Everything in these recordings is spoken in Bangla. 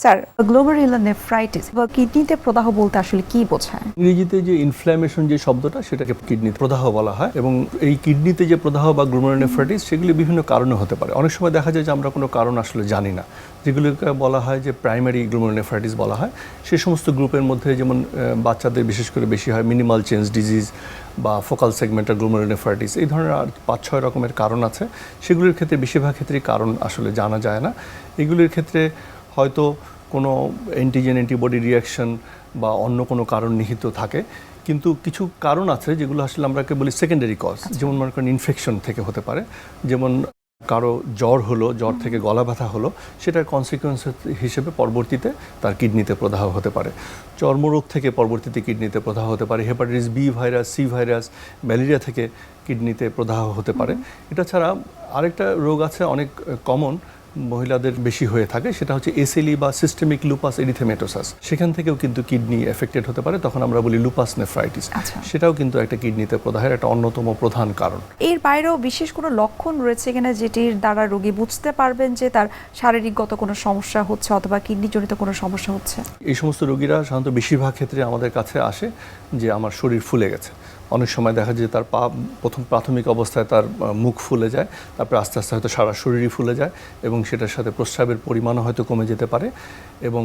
স্যার, গ্লোমেরুলারনেফ্রাইটিস বা কিডনিতে প্রদাহ বলতে আসলে কি বোঝায়? ইংরেজিতে যে ইনফ্ল্যামেশন যে শব্দটা সেটাকে কিডনি প্রদাহ বলা হয় এবং এই কিডনিতে যে প্রদাহ বা গ্লোমেরুলোনেফ্রাইটিস সেগুলি বিভিন্ন কারণে হতে পারে। অনেক সময় দেখা যায় যে আমরা কোনো কারণ আসলে জানি না, যেগুলোকে বলা হয় যে প্রাইমারি গ্লোমেরুলোনেফ্রাইটিস বলা হয়। সে সমস্ত গ্রুপের মধ্যে যেমন বাচ্চাদের বিশেষ করে বেশি হয় মিনিমাল চেঞ্জ ডিজিজ বা ফোকাল সেগমেন্টাল গ্লোমেরুলোনেফ্রাইটিস, এই ধরনের আর 5-6 রকমের কারণ আছে। সেগুলির ক্ষেত্রে বেশিরভাগ ক্ষেত্রেই কারণ আসলে জানা যায় না। এগুলির ক্ষেত্রে হয়তো কোনো অ্যান্টিজেন অ্যান্টিবডি রিয়াকশন বা অন্য কোনো কারণ নিহিত থাকে, কিন্তু কিছু কারণ আছে যেগুলো আসলে আমরাকে বলি সেকেন্ডারি কজ। যেমন মনে করেন ইনফেকশন থেকে হতে পারে, যেমন কারো জ্বর হলো, জ্বর থেকে গলা ব্যথা হলো, সেটার কনসিকুয়েন্স হিসেবে পরবর্তীতে তার কিডনিতে প্রদাহ হতে পারে। চর্মরোগ থেকে পরবর্তীতে কিডনিতে প্রদাহ হতে পারে। Hepatitis B virus, C virus, malaria থেকে কিডনিতে প্রদাহ হতে পারে। এটা ছাড়া আরেকটা রোগ আছে অনেক কমন, মহিলাদের বেশি হয়ে থাকে, সেটা হচ্ছে এসএলই বা সিস্টেমিক লুপাস এরিথেমেটোসাস। সেখান থেকেও কিন্তু কিডনি এফেক্টেড হতে পারে, তখন আমরা বলি লুপাস নেফ্রাইটিস। সেটাও কিন্তু একটা কিডনিতে প্রদাহের একটা অন্যতম প্রধান কারণ। এর বাইরেও বিশেষ কোনো লক্ষণ রয়েছে কিনা যেটির দ্বারা রোগী বুঝতে পারবেন যে তার শারীরিকগত কোনো সমস্যা হচ্ছে অথবা কিডনিজনিত কোনো সমস্যা হচ্ছে? এই সমস্ত রোগীরা সাধারণত বেশিরভাগ ক্ষেত্রে আমাদের কাছে আসে যে আমার শরীর ফুলে গেছে। অনেক সময় দেখা যায় তার প্রথম প্রাথমিক অবস্থায় তার মুখ ফুলে যায়, তারপরে আস্তে আস্তে হয়তো সারা শরীরই ফুলে যায় এবং সেটার সাথে প্রস্রাবের পরিমাণও হয়তো কমে যেতে পারে। এবং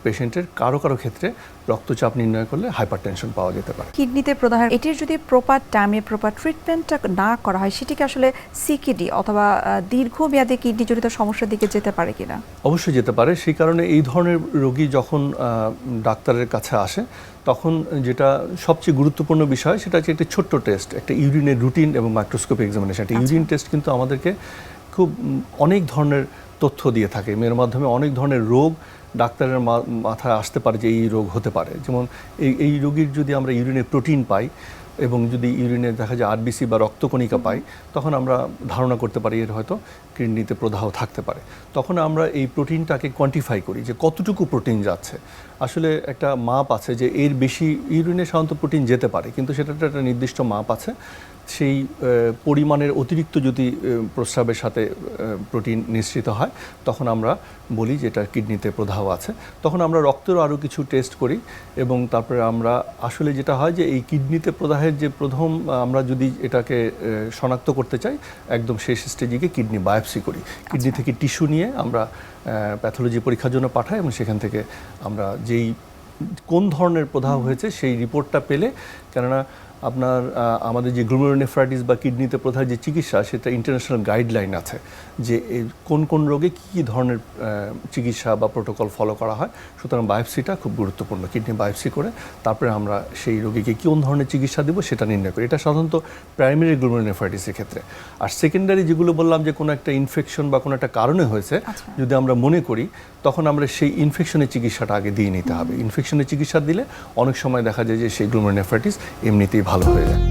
পেশেন্টের কারো ক্ষেত্রে রক্তচাপ নির্ণয় করলে হাইপারটেনশন পাওয়া যেতে পারে। কিডনিতে প্রদাহের এটির যদি প্রপার টাইমে প্রপার ট্রিটমেন্টটা না করা হয়, সেটিকে আসলে সিকিডি অথবা দীর্ঘমেয়াদী কিডনিজনিত সমস্যার দিকে যেতে পারে কিনা? অবশ্যই যেতে পারে। সেই কারণে এই ধরনের রোগী যখন ডাক্তারের কাছে আসে, তখন যেটা সবচেয়ে গুরুত্বপূর্ণ বিষয় সেটা হচ্ছে একটা ছোট্ট টেস্ট, একটা ইউরিনের রুটিন এবং মাইক্রোস্কোপি এক্সামিনেশন। একটা ইউরিন টেস্ট কিন্তু আমাদেরকে খুব অনেক ধরনের তথ্য দিয়ে থাকে। এর মাধ্যমে অনেক ধরনের রোগ ডাক্তারের মাথায় আসতে পারে যে এই রোগ হতে পারে। যেমন এই রোগীর যদি আমরা ইউরিনে প্রোটিন পাই এবং যদি ইউরিনে দেখা যায় আরবিসি বা রক্তকণিকা পাই, তখন আমরা ধারণা করতে পারি এর হয়তো কিডনিতে প্রদাহ থাকতে পারে। তখন আমরা এই প্রোটিনটাকে কোয়ান্টিফাই করি যে কতটুকু প্রোটিন যাচ্ছে। আসলে একটা মাপ আছে যে এর বেশি ইউরিনে সাধারণত প্রোটিন যেতে পারে, কিন্তু সেটার একটা নির্দিষ্ট মাপ আছে। সেই পরিমাণের অতিরিক্ত যদি প্রস্রাবের সাথে প্রোটিন নিঃসৃত হয়, তখন আমরা বলি যে এটা কিডনিতে প্রদাহ আছে। তখন আমরা রক্তেরও আরও কিছু টেস্ট করি এবং তারপরে আমরা আসলে যেটা হয় যে এই কিডনিতে প্রদাহের যে প্রথম আমরা যদি এটাকে শনাক্ত করতে চাই, একদম শেষ স্টেজে গিয়ে কিডনি বায়োপসি করি। কিডনি থেকে টিস্যু নিয়ে আমরা প্যাথোলজি পরীক্ষার জন্য পাঠাই এবং সেখান থেকে আমরা কোন ধরনের প্রদাহ হয়েছে সেই রিপোর্টটা পেলে, কেননা আমাদের যে গ্লোমেরুলোনেফ্রাইটিস বা কিডনিতে প্রদাহের যে চিকিৎসা, সেটা ইন্টারন্যাশনাল গাইডলাইন আছে যে কোন রোগে কী ধরনের চিকিৎসা বা প্রোটোকল ফলো করা হয়। সুতরাং বায়োপসিটা খুব গুরুত্বপূর্ণ। কিডনি বায়োপসি করে তারপরে আমরা সেই রোগীকে কোন ধরনের চিকিৎসা দেবো সেটা নির্ণয় করি। এটা সাধারণত প্রাইমারি গ্লোমেরুলোনেফ্রাইটিসের ক্ষেত্রে। আর সেকেন্ডারি যেগুলো বললাম যে কোনো একটা ইনফেকশন বা কোনো একটা কারণে হয়েছে, যদি আমরা মনে করি, তখন আমরা সেই ইনফেকশনের চিকিৎসাটা আগে দিয়ে নিতে হবে। ইনফেকশনের চিকিৎসা দিলে অনেক সময় দেখা যায় যে সেই গ্লোমেরুলোনেফ্রাইটিস এমনিতেই ভালো হয়ে যায়।